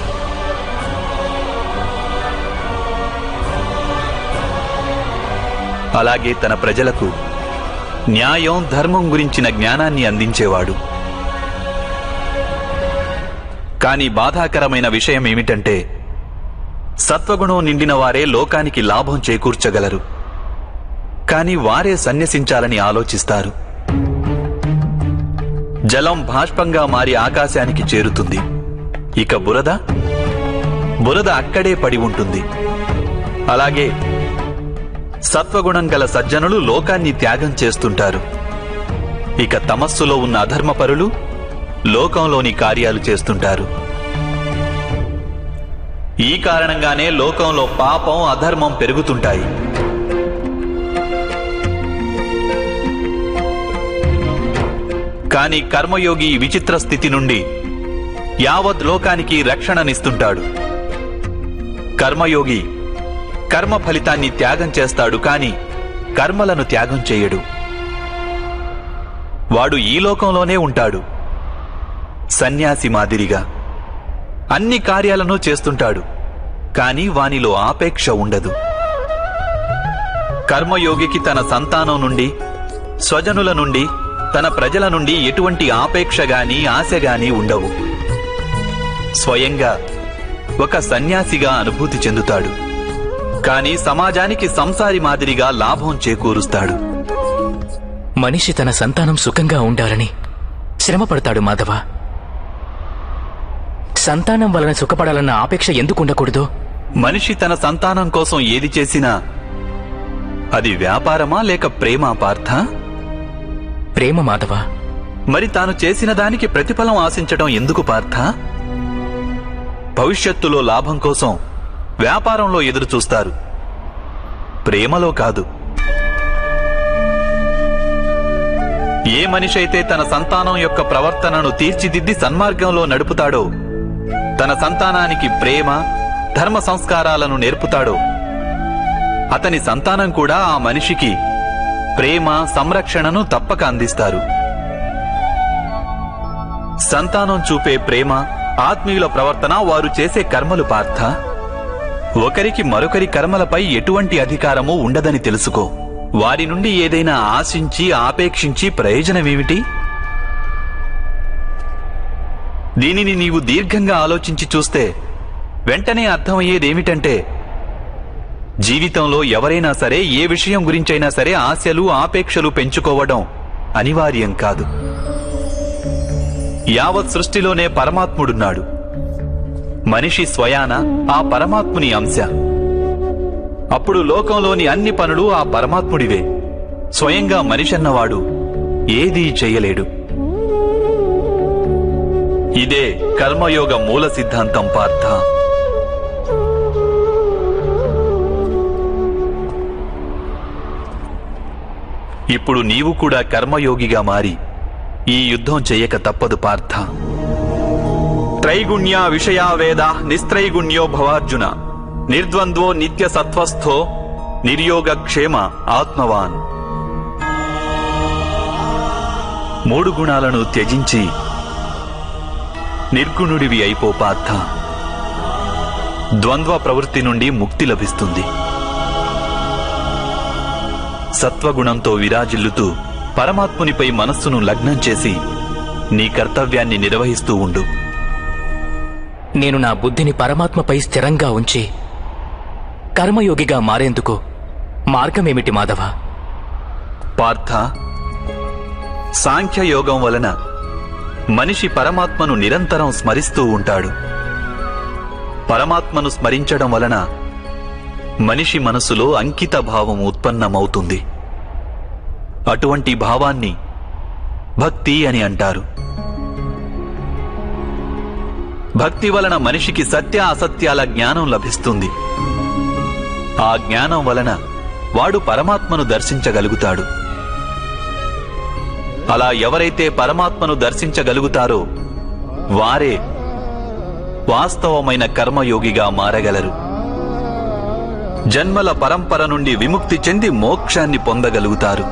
అలాగే తన ప్రజలకు న్యాయం, ధర్మం గురించిన జ్ఞానాన్ని అందించేవాడు. కానీ బాధాకరమైన విషయం ఏమిటంటే సత్వగుణం నిండిన వారే లోకానికి లాభం చేకూర్చగలరు. కానీ వారే సన్యసించాలని ఆలోచిస్తారు. జలం బాష్పంగా మారి ఆకాశానికి చేరుతుంది. ఇక బురద అక్కడే పడి ఉంటుంది. అలాగే సత్వగుణం గల సజ్జనులు లోకాన్ని త్యాగం చేస్తుంటారు. ఇక తమస్సులో ఉన్న అధర్మపరులు లోకంలోని కార్యాలు చేస్తుంటారు. ఈ కారణంగానే లోకంలో పాపం, అధర్మం పెరుగుతుంటాయి. కానీ కర్మయోగి ఈ విచిత్ర స్థితి నుండి యావత్ లోకానికి రక్షణనిస్తుంటాడు. కర్మయోగి కర్మ ఫలితాన్ని త్యాగం చేస్తాడు, కాని కర్మలను త్యాగం చేయడు. వాడు ఈ లోకంలోనే ఉంటాడు. సన్యాసి మాదిరిగా అన్ని కార్యాలను చేస్తుంటాడు, కాని వానిలో ఆపేక్ష ఉండదు. కర్మయోగికి తన సంతానం నుండి, స్వజనుల నుండి, తన ప్రజల నుండి ఎటువంటి ఆపేక్ష గాని, ఆశ గాని ఉండవు. స్వయంగా ఒక సన్యాసిగా అనుభూతి చెందుతాడు. కాని సమాజానికి సంసారి మాదిరిగా లాభం చేకూరుస్తాడు. మనిషి తన సంతానం సుఖంగా ఉండాలని శ్రమపడతాడు మాధవ. సంతానం వలన సుఖపడాలన్న ఆపేక్ష ఎందుకు ఉండకూడదు? మనిషి తన సంతానం కోసం ఏది చేసినా అది వ్యాపారమా లేక ప్రేమా పార్థ? ప్రేమ మాధవ. మరి తాను చేసిన దానికి ప్రతిఫలం ఆశించడం ఎందుకు పార్థ? భవిష్యత్తులో లాభం కోసం వ్యాపారంలో ఎదురు చూస్తారు, ప్రేమలో కాదు. ఏ మనిషి అయితే తన సంతానం యొక్క ప్రవర్తనను తీర్చిదిద్ది సన్మార్గంలో నడుపుతాడో తన సంతానానికి ప్రేమ, ధర్మ సంస్కారాలను నేర్పుతాడో అతని సంతానం కూడా ఆ మనిషికి ప్రేమ సంరక్షణను తప్పక అందిస్తారు. సంతానం చూపే ప్రేమ, ఆత్మీయుల ప్రవర్తన, వారు చేసే కర్మలు పార్థ. ఒకరికి మరొకరి కర్మలపై ఎటువంటి అధికారము ఉండదని తెలుసుకో. వారి నుండి ఏదైనా ఆశించి ఆపేక్షించి ప్రయోజనమేమిటి? దీనిని నీవు దీర్ఘంగా ఆలోచించి చూస్తే వెంటనే అర్థమయ్యేదేమిటంటే, జీవితంలో ఎవరైనా సరే ఏ విషయం గురించైనా సరే ఆశలు ఆపేక్షలు పెంచుకోవడం అనివార్యం కాదు. యావత్ సృష్టిలోనే పరమాత్ముడున్నాడు. మనిషి స్వయాన ఆ పరమాత్ముని అంశ. అప్పుడు లోకంలోని అన్ని పనులు ఆ పరమాత్ముడివే. స్వయంగా మనిషన్నవాడు ఏదీ చెయ్యలేడు. ఇదే కర్మయోగ మూల సిద్ధాంతం పార్థ. ఇప్పుడు నీవు కూడా కర్మయోగిగా మారి ఈ యుద్ధం చెయ్యక తప్పదు పార్థ. త్రైగుణ్య విషయా వేద నిస్త్రైగుణ్యో భవార్జున నిర్ద్వంద్వో నిత్య సత్వస్థో నిర్యోగ క్షేమ ఆత్మవాన్. 3 గుణాలను త్యజించి నిర్గుణుడివి అయిపో పార్థ. ద్వంద్వ ప్రవృత్తి నుండి ముక్తి లభిస్తుంది. సత్వగుణంతో విరాజిల్లుతూ పరమాత్మునిపై మనస్సును లగ్నం చేసి నీ కర్తవ్యాన్ని నిర్వహిస్తూ ఉండు. నేను నా బుద్ధిని పరమాత్మపై స్థిరంగా ఉంచి కర్మయోగిగా మారేందుకు మార్గమేమిటి మాధవ? పార్థ, సాంఖ్యయోగం వలన మనిషి పరమాత్మను నిరంతరం స్మరిస్తూ ఉంటాడు. పరమాత్మను స్మరించడం వలన మనిషి మనసులో అంకిత భావం ఉత్పన్నమవుతుంది. అటువంటి భావాన్ని భక్తి అని అంటారు. భక్తి వలన మనిషికి సత్య అసత్యాల జ్ఞానం లభిస్తుంది. ఆ జ్ఞానం వలన వాడు పరమాత్మను దర్శించగలుగుతాడు. అలా ఎవరైతే పరమాత్మను దర్శించగలుగుతారో వారే వాస్తవమైన కర్మయోగిగా మారగలరు. జన్మల పరంపర నుండి విముక్తి చెంది మోక్షాన్ని పొందగలుగుతారు.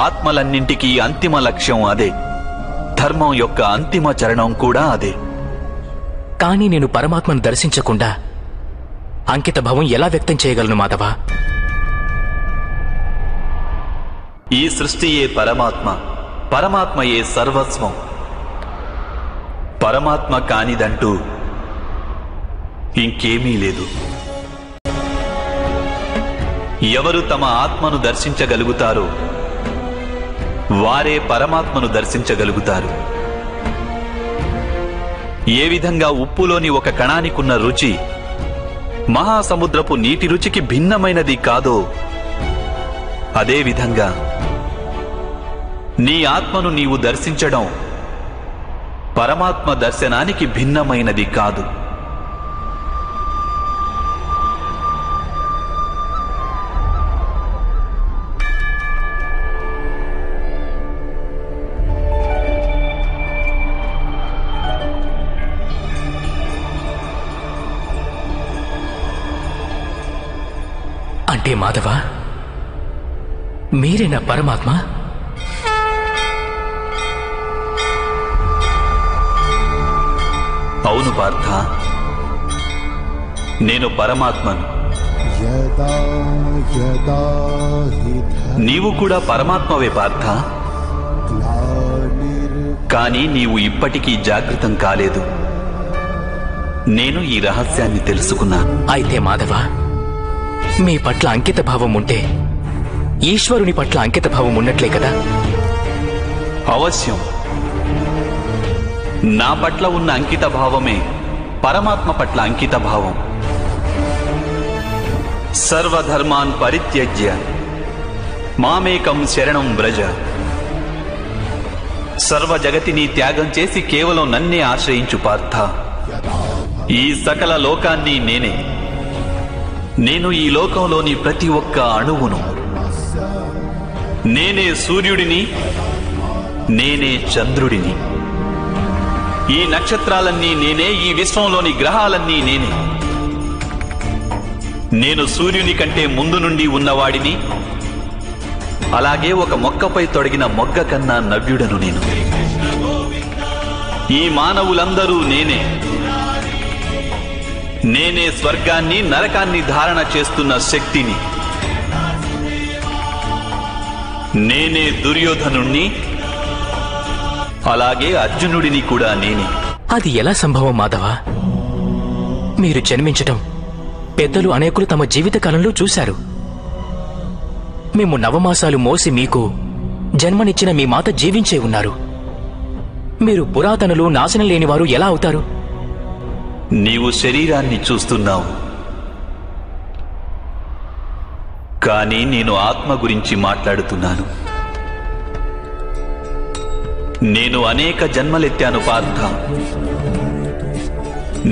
ఆత్మలన్నింటికీ అంతిమ లక్ష్యం అదే. ధర్మం యొక్క అంతిమ చరణం కూడా అదే. కానీ నేను పరమాత్మను దర్శించకుండా అంకిత భావం ఎలా వ్యక్తం చేయగలను మాధవ? ఈ సృష్టియే పరమాత్మ, పరమాత్మయే సర్వస్వం. పరమాత్మ కానిదంటూ ఇంకేమీ లేదు. ఎవరు తమ ఆత్మను దర్శించగలుగుతారో వారే పరమాత్మను దర్శించగలుగుతారు. ఏ విధంగా ఉప్పులోని ఒక కణానికున్న రుచి మహాసముద్రపు నీటి రుచికి భిన్నమైనది కాదో, అదేవిధంగా నీ ఆత్మను నీవు దర్శించడం పరమాత్మ దర్శనానికి భిన్నమైనది కాదు. అంటే మాధవ, మీరేనా పరమాత్మ? అవును పార్థ, నేను పరమాత్మను. నీవు కూడా పరమాత్మవే పార్థ. కానీ నీవు ఇప్పటికీ జాగృతం కాలేదు. నేను ఈ రహస్యాన్ని తెలుసుకున్నాను. అయితే మాధవ, మీ పట్ల అంకిత భావం ఉంటే ఈశ్వరుని పట్ల అంకిత భావం ఉన్నట్లే కదా? అవశ్యం. నా పట్ల ఉన్న అంకిత భావమే పరమాత్మ పట్ల అంకిత భావం. సర్వధర్మాన్ పరిత్యజ్య మామేకం శరణం వ్రజ. సర్వ జగతిని త్యాగం చేసి కేవలం నన్నే ఆశ్రయించు పార్థ. ఈ సకల లోకాన్ని నేనే. నేను ఈ లోకంలోని ప్రతి ఒక్క అణువును. నేనే సూర్యుడిని, నేనే చంద్రుడిని. ఈ నక్షత్రాలన్నీ నేనే, ఈ విశ్వంలోని గ్రహాలన్నీ నేనే. నేను సూర్యుని కంటే ముందు నుండి ఉన్నవాడిని, అలాగే ఒక మొక్కపై తొడిగిన మొగ్గ కన్నా నవ్యుడను నేను. ఈ మానవులందరూ నేనే. నేనే స్వర్గాన్ని నరకాన్ని ధారణ చేస్తున్న శక్తిని. నేనే దుర్యోధనుణ్ణి, అలాగే అర్జునుడిని కూడా నేనే. అది ఎలా సంభవం మాధవ? మీరు జన్మించటం పెద్దలు అనేకులు తమ జీవితకాలంలో చూశారు. మేము నవమాసాలు మోసి మీకు జన్మనిచ్చిన మీ మాత జీవించే ఉన్నారు. మీరు పురాతనులు, నాశనం లేనివారు ఎలా అవుతారు? నీవు శరీరాన్ని చూస్తున్నావు, కానీ నేను ఆత్మ గురించి మాట్లాడుతున్నాను. నేను అనేక జన్మలెత్తాను పార్థ.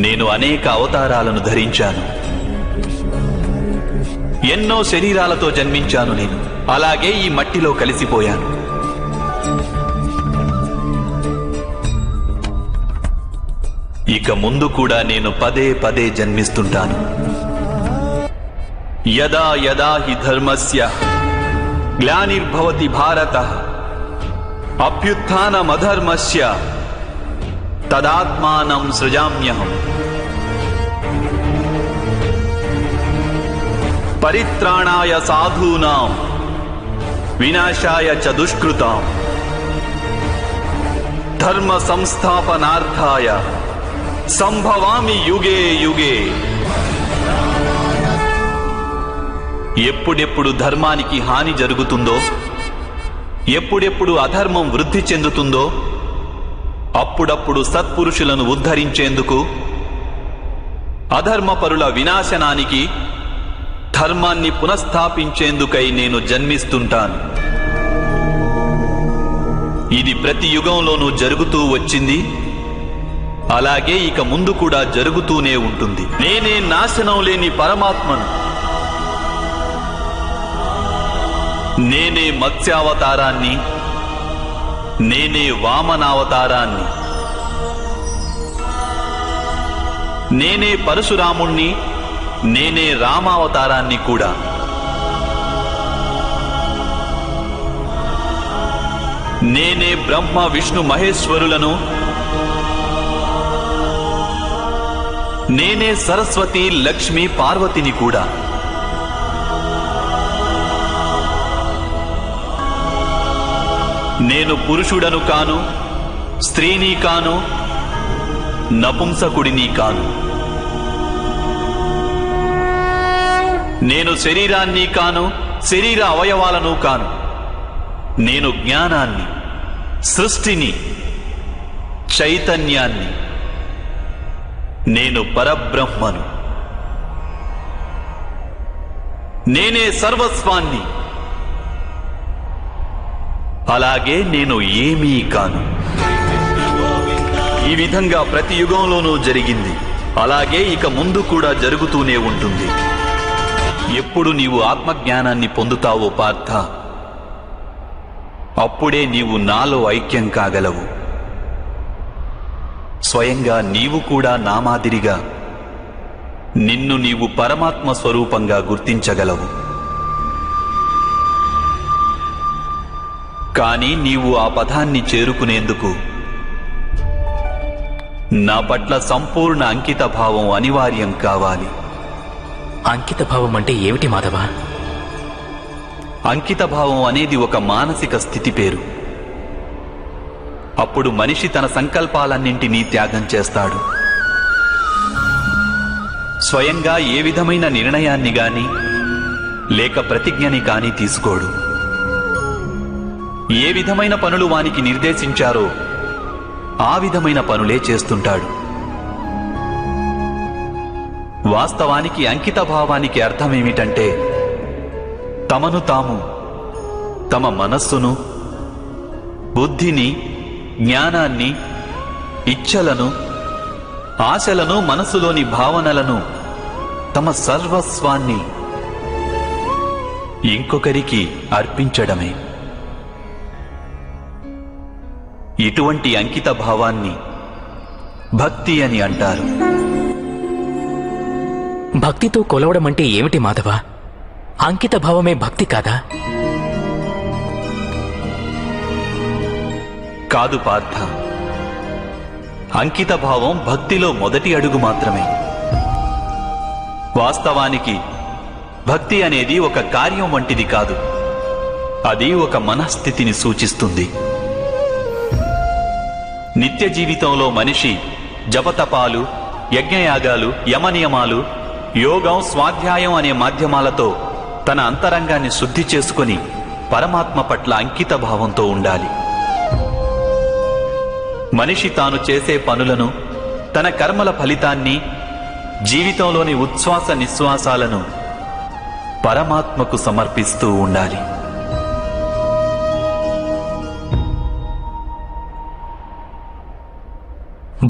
నేను అనేక అవతారాలను ధరించాను. ఎన్నో శరీరాలతో జన్మించాను నేను. అలాగే ఈ మట్టిలో కలిసిపోయాను. ఇక ముందు కూడా నేను పదే పదే జన్మిస్తుంటాను. యదా యదా హి ధర్మస్య గ్లానిర్భవతి భారతః అభ్యుత్థానమధర్మస్య తదాత్మానం సృజామ్యహం. పరిత్రాణాయ సాధూనాం వినాశాయ చ దుష్కృతాం ధర్మ సంస్థాపనార్థాయ సంభవామి యుగే యుగే. ఎప్పుడెప్పుడు ధర్మానికి హాని జరుగుతుందో, ఎప్పుడెప్పుడు అధర్మం వృద్ధి చెందుతుందో, అప్పుడప్పుడు సత్పురుషులను ఉద్ధరించేందుకు, అధర్మపరుల వినాశనానికి, ధర్మాన్ని పునఃస్థాపించేందుకై నేను జన్మిస్తుంటాను. ఇది ప్రతి యుగంలోనూ జరుగుతూ వచ్చింది, అలాగే ఇక ముందు కూడా జరుగుతూనే ఉంటుంది. నేనే నాశనం లేని పరమాత్మను. నేనే మత్స్యావతారాన్ని, నేనే వామనావతారాన్ని, నేనే పరశురాముణ్ణి, నేనే రామావతారాన్ని కూడా. నేనే బ్రహ్మ విష్ణు మహేశ్వరులను, నేనే సరస్వతి లక్ష్మి పార్వతిని కూడా. నేను పురుషుడను కాను, స్త్రీని కాను, నపుంసకుడిని కాను. నేను శరీరాన్ని కాను, శరీర అవయవాలను కాను. నేను జ్ఞానాన్ని, సృష్టిని, చైతన్యాన్ని. నేను పరబ్రహ్మను. నేనే సర్వస్వాన్ని. అలాగే నేను ఏమీ కాను. ఈ విధంగా ప్రతి యుగంలోనూ జరిగింది, అలాగే ఇక ముందు కూడా జరుగుతూనే ఉంటుంది. ఎప్పుడు నీవు ఆత్మజ్ఞానాన్ని పొందుతావో పార్థ, అప్పుడే నీవు నాలో ఐక్యం కాగలవు. స్వయంగా నీవు కూడా నా మాదిరిగా నిన్ను నీవు పరమాత్మ స్వరూపంగా గుర్తించగలవు. కానీ నీవు ఆ పదాన్ని చేరుకునేందుకు నా పట్ల సంపూర్ణ అంకిత భావం అనివార్యం కావాలి. అంకిత భావం అంటే ఏమిటి మాధవ? అంకిత భావం అనేది ఒక మానసిక స్థితి పేరు. అప్పుడు మనిషి తన సంకల్పాలన్నింటినీ త్యాగం చేస్తాడు. స్వయంగా ఏ విధమైన నిర్ణయాన్ని గాని లేక ప్రతిజ్ఞని కాని తీసుకోడు. ఏ విధమైన పనులు వానికి నిర్దేశించారో ఆ విధమైన పనులే చేస్తుంటాడు. వాస్తవానికి అంకిత భావానికి అర్థమేమిటంటే, తమను తాము, తమ మనస్సును, బుద్ధిని, జ్ఞానాన్ని, ఇచ్ఛలను, ఆశలను, మనసులోని భావనలను, తమ సర్వస్వాన్ని ఇంకొకరికి అర్పించడమే. ఇటువంటి అంకిత భావాన్ని భక్తి అని అంటారు. భక్తితో కొలవడం అంటే ఏమిటి మాధవ? అంకిత భావమే భక్తి కాదా? కాదు పార్థ, అంకిత భావం భక్తిలో మొదటి అడుగు మాత్రమే. వాస్తవానికి భక్తి అనేది ఒక కార్యం వంటిది కాదు, అది ఒక మనస్థితిని సూచిస్తుంది. నిత్య జీవితంలో మనిషి జపతపాలు, యజ్ఞయాగాలు, యమనియమాలు, యోగం, స్వాధ్యాయం అనే మాధ్యమాలతో తన అంతరంగాన్ని శుద్ధి చేసుకుని పరమాత్మ పట్ల అంకిత భావంతో ఉండాలి. మనిషి తాను చేసే పనులను, తన కర్మల ఫలితాన్ని, జీవితంలోని ఉచ్ఛ్వాస నిశ్వాసాలను పరమాత్మకు సమర్పిస్తూ ఉండాలి.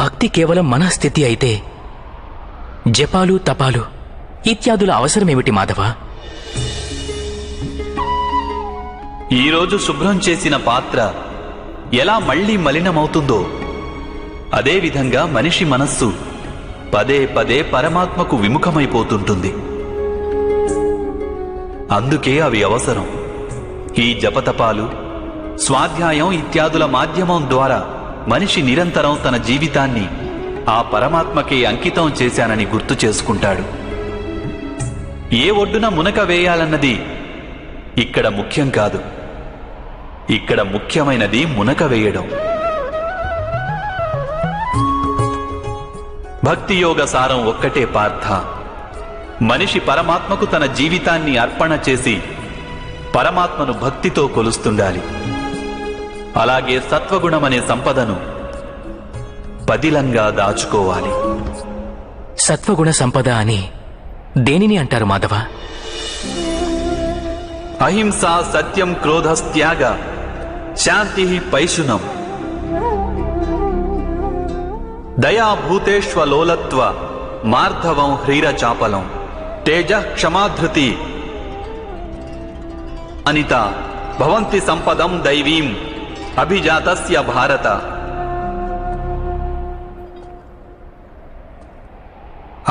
భక్తి కేవలం మనస్థితి అయితే జపాలు, తపాలు ఇత్యాదుల అవసరమేమిటి మాధవ? ఈరోజు శుభ్రం చేసిన పాత్ర ఎలా మళ్లీ మలినమవుతుందో అదేవిధంగా మనిషి మనస్సు పదే పదే పరమాత్మకు విముఖమైపోతుంటుంది. అందుకే అవి అవసరం. ఈ జపతపాలు, స్వాధ్యాయం ఇత్యాదుల మాధ్యమం ద్వారా మనిషి నిరంతరం తన జీవితాన్ని ఆ పరమాత్మకే అంకితం చేశానని గుర్తు చేసుకుంటాడు. ఏ ఒడ్డున మునక వేయాలన్నది ఇక్కడ ముఖ్యం కాదు. ఇక్కడ ముఖ్యమైనది మునక వేయడం. భక్తి యోగ సారం ఒక్కటే పార్థ. మనిషి పరమాత్మకు తన జీవితాన్ని అర్పణ చేసి పరమాత్మను భక్తితో కొలుస్తుండాలి. అలాగే సత్వగుణమనే సంపదను పదిలంగా దాచుకోవాలి. సత్వగుణ సంపద అని దేనిని అంటారు మాధవ? అహింస, సత్యం, క్రోధస్త్యాగ, శాంతి, పైశునం, దయా, భూతేష్వలోలత్వ, మార్ధవం, హ్రీరచాపలం, తేజ, క్షమాధృతి, అనిత భవంతి సంపదం దైవీం అభిజాతస్య భారత.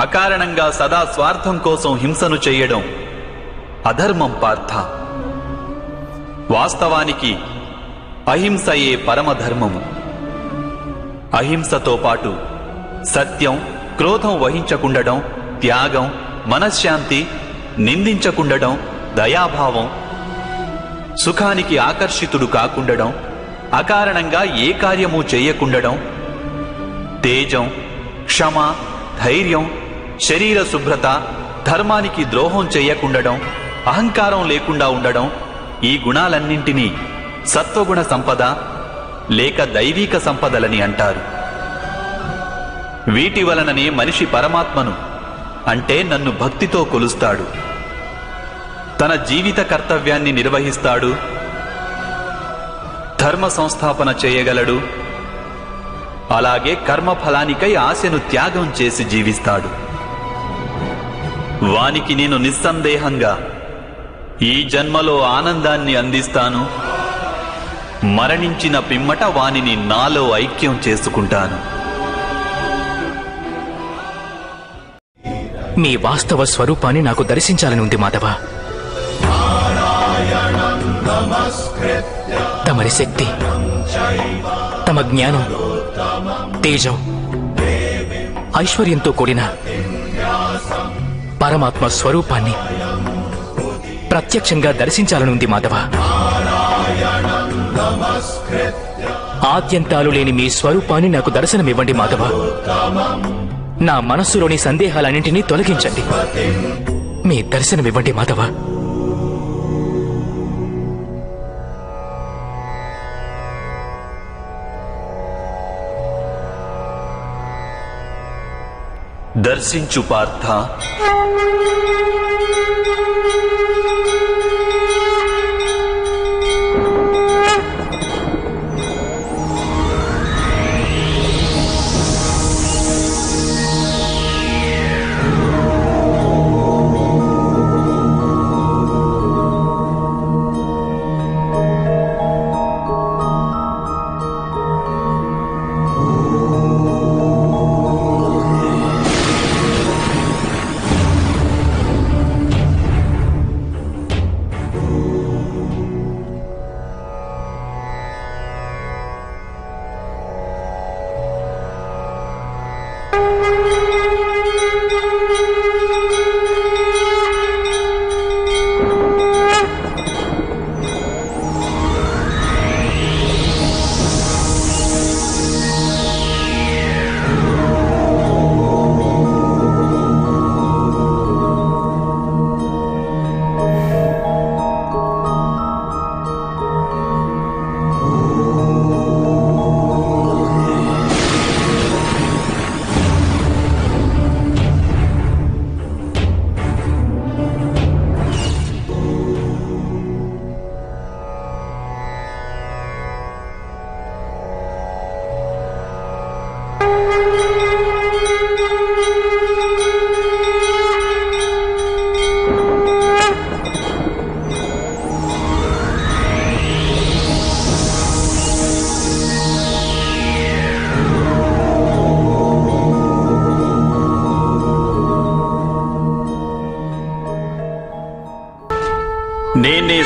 అకారణంగా సదా స్వార్థం కోసం హింసను చేయడం అధర్మం పార్థ. వాస్తవానికి అహింసయే పరమధర్మము. అహింసతో పాటు సత్యం, క్రోధం వహించకుండడం, త్యాగం, మనశ్శాంతి, నిందించకుండడం, దయాభావం, సుఖానికి ఆకర్షితుడు కాకుండడం, అకారణంగా ఏ కార్యము చేయకుండడం, తేజం, క్షమ, ధైర్యం, శరీర శుభ్రత, ధర్మానికి ద్రోహం చేయకుండడం, అహంకారం లేకుండా ఉండడం, ఈ గుణాలన్నింటినీ సత్వగుణ సంపద లేక దైవీక సంపదలని అంటారు. వీటి వలననే మనిషి పరమాత్మను అంటే నన్ను భక్తితో కొలుస్తాడు. తన జీవిత కర్తవ్యాన్ని నిర్వహిస్తాడు, ధర్మ సంస్థాపన చేయగలడు, అలాగే కర్మఫలానికై ఆశను త్యాగం చేసి జీవిస్తాడు. వానికి నేను నిస్సందేహంగా ఈ జన్మలో ఆనందాన్ని అందిస్తాను, మరణించిన పిమ్మట వానిని నాలో ఐక్యం చేసుకుంటాను. మీ వాస్తవ స్వరూపాన్ని నాకు దర్శించాలని ఉంది మాధవ. తమరి శక్తి, తమ జ్ఞానం, తేజం, ఐశ్వర్యంతో కూడిన పరమాత్మ స్వరూపాన్ని ప్రత్యక్షంగా దర్శించాలని ఉంది మాధవ. ఆద్యంతాలు లేని మీ స్వరూపాన్ని నాకు దర్శనమివ్వండి మాధవ. నా మనస్సులోని సందేహాలన్నింటినీ తొలగించండి. మీ దర్శనమివ్వండి మాధవ. దర్శించు పార్థ.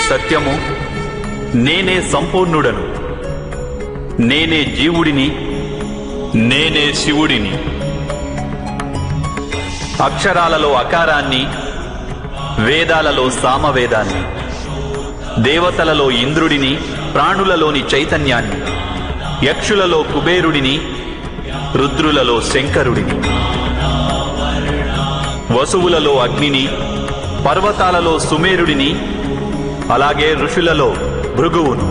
సత్యము, నేనే సంపూర్ణుడను, నేనే జీవుడిని, నేనే శివుడిని. అక్షరాలలో అకారాన్ని, వేదాలలో సామవేదాన్ని, దేవతలలో ఇంద్రుడిని, ప్రాణులలోని చైతన్యాన్ని, యక్షులలో కుబేరుడిని, రుద్రులలో శంకరుడిని, వసువులలో అగ్నిని, పర్వతాలలో సుమేరుడిని, అలాగే ఋషులలో భృగువును,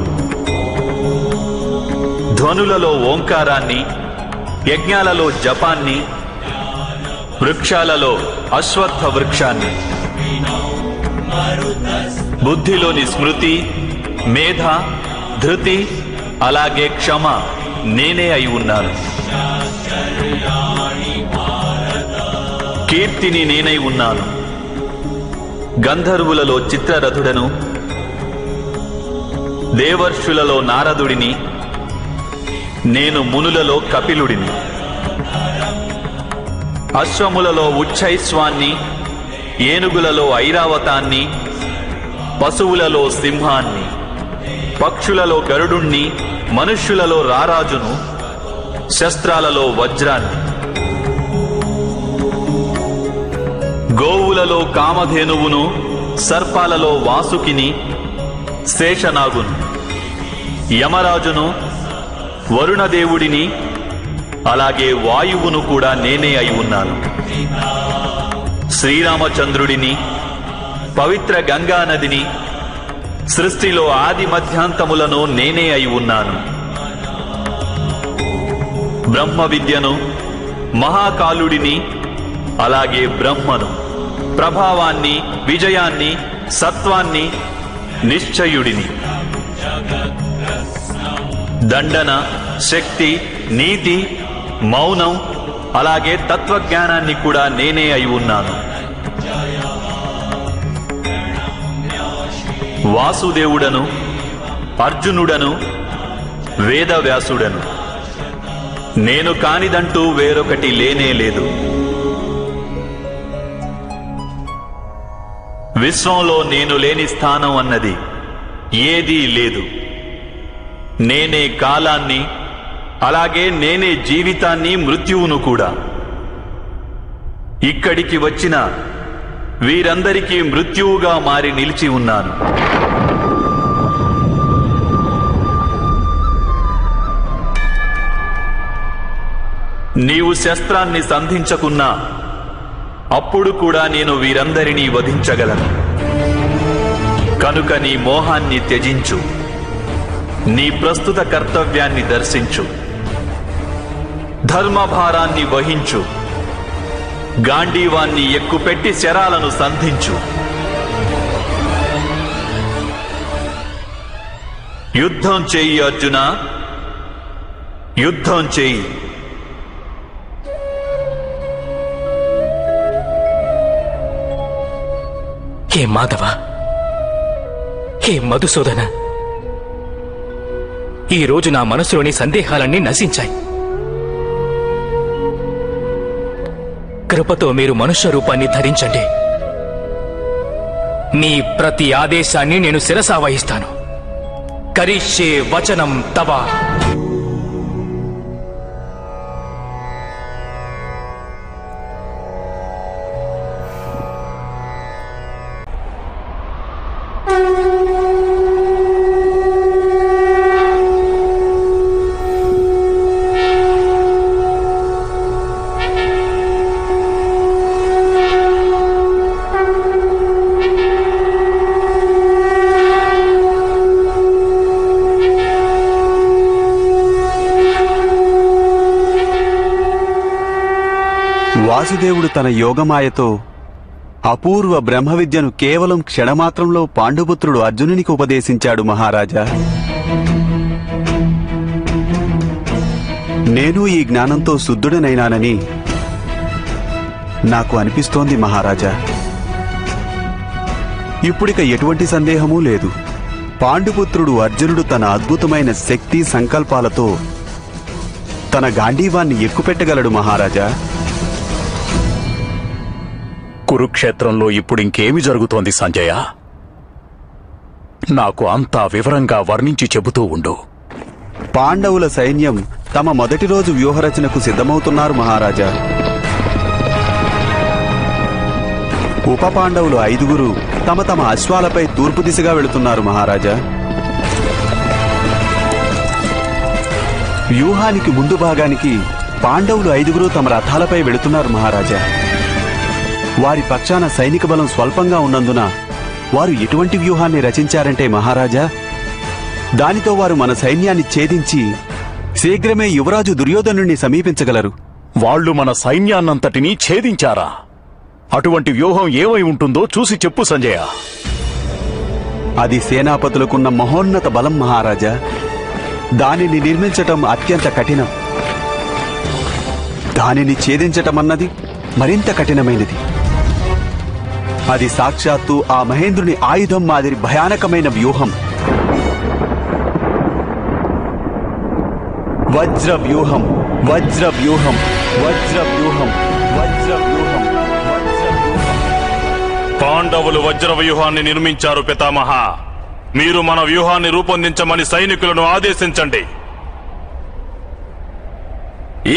ధ్వనులలో ఓంకారాన్ని, యజ్ఞాలలో జపాన్ని, వృక్షాలలో అశ్వత్థ వృక్షాన్ని, బుద్ధిలోని స్మృతి, మేధ, ధృతి, అలాగే క్షమ నేనే అయి ఉన్నాను. కీర్తిని నేనై ఉన్నాను. గంధర్వులలో చిత్రరథుడను, దేవర్షులలో నారదుడిని, నేను మునులలో కపిలుడిని. అశ్వములలో ఉచ్చైశ్వాన్ని, ఏనుగులలో ఐరావతాన్ని, పశువులలో సింహాన్ని, పక్షులలో గరుడుణ్ణి, మనుష్యులలో రారాజును, శస్త్రాలలో వజ్రాన్ని, గోవులలో కామధేనువును, సర్పాలలో వాసుకిని, శేషనాగును, యమరాజును, వరుణదేవుడిని, అలాగే వాయువును కూడా నేనే అయి ఉన్నాను. శ్రీరామచంద్రుడిని, పవిత్ర గంగా నదిని, సృష్టిలో ఆది మధ్యాంతములను నేనే అయి ఉన్నాను. బ్రహ్మ విద్యను, మహాకాలుడిని, అలాగే బ్రహ్మను, ప్రభావాన్ని, విజయాన్ని, సత్వాన్ని, నిశ్చయుడిని, దండన, శక్తి, నీతి, మౌనం, అలాగే తత్వజ్ఞానాన్ని కూడా నేనే అయి ఉన్నాను. వాసుదేవుడను, అర్జునుడను, వేదవ్యాసుడను, నేను కానిదంటూ వేరొకటి లేనే లేదు. విశ్వంలో నేను లేని స్థానం అన్నది ఏదీ లేదు. నేనే కాలాన్ని, అలాగే నేనే జీవితాన్ని, మృత్యువును కూడా. ఇక్కడికి వచ్చిన వీరందరికీ మృత్యువుగా మారి నిలిచి ఉన్నాను. నీవు శస్త్రాన్ని సంధించకున్నా అప్పుడు కూడా నేను వీరందరినీ వధించగలను. కనుక నీ మోహాన్ని త్యజించు, నీ ప్రస్తుత కర్తవ్యాన్ని దర్శించు, ధర్మభారాన్ని వహించు, గాంధీవాన్ని ఎక్కుపెట్టి శరాలను సంధించు. యుద్ధం చేయి అర్జున, యుద్ధం చేయి. హే మాధవ, హే మధుసూదన, ఈ రోజు నా మనసులోని సందేహాలన్నీ నశించాయి. కృపతో మీరు మనుష్య రూపాన్ని ధరించండి. మీ ప్రతి ఆదేశాన్ని నేను శిరసావహిస్తాను. కరిష్యే వచనం తవ. వాసుదేవుడు తన యోగమాయతో అపూర్వ బ్రహ్మ విద్యను కేవలం క్షణమాత్రంలో పాండుపుత్రుడు అర్జునునికి ఉపదేశించాడు మహారాజా. నేను ఈ జ్ఞానంతో శుద్ధుడనైనానని నాకు అనిపిస్తోంది మహారాజా. ఇప్పుడిక ఎటువంటి సందేహమూ లేదు. పాండుపుత్రుడు అర్జునుడు తన అద్భుతమైన శక్తి సంకల్పాలతో తన గాంధీవాన్ని ఎక్కుపెట్టగలడు మహారాజా. కురుక్షేత్రంలో ఇప్పుడింకేమి జరుగుతోంది సంజయ? నాకు అంతా వివరంగా వర్ణించి చెబుతూ ఉండు. పాండవుల సైన్యం తమ మొదటి రోజు వ్యూహరచనకు సిద్ధమవుతున్నారు మహారాజా. ఉప పాండవులు 5 తమ తమ అశ్వాలపై తూర్పు దిశగా వెళుతున్నారు మహారాజా. వ్యూహానికి ముందు భాగానికి పాండవులు 5 తమ రథాలపై వెళుతున్నారు మహారాజా. వారి పక్షాన సైనిక బలం స్వల్పంగా ఉన్నందున వారు ఎటువంటి వ్యూహాన్ని రచించారంటే మహారాజా, దానితో వారు మన సైన్యాన్ని ఛేదించి శీఘ్రమే యువరాజు దుర్యోధనుణ్ణి సమీపించగలరు. వాళ్ళు మన సైన్యాన్నంతటినీ ఛేదించారా? అటువంటి వ్యూహం ఏమై ఉంటుందో చూసి చెప్పు సంజయ. అది సేనాపతులకున్న మహోన్నత బలం మహారాజా. దానిని నిర్మించటం అత్యంత కఠినం. దానిని ఛేదించటం అన్నది మరింత కఠినమైనది. అది సాక్షాత్తు ఆ మహేంద్రుని ఆయుధం మాదిరి భయానకమైన వ్యూహం. వజ్ర వ్యూహం, వజ్ర వ్యూహం, వజ్ర వ్యూహం, వజ్ర వ్యూహం, వజ్ర వ్యూహం. పాండవులు వజ్ర వ్యూహాన్ని నిర్మించారు పితామహ. మీరు మన వ్యూహాన్ని రూపొందించమని సైనికులను ఆదేశించండి.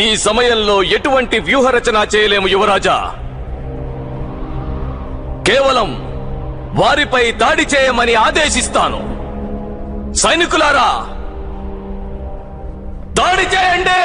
ఈ సమయంలో ఎటువంటి వ్యూహరచన చేయలేము యువరాజా. కేవలం వారిపై దాడి చేయమని ఆదేశిస్తాను. సైనికులారా, దాడి చేయండి.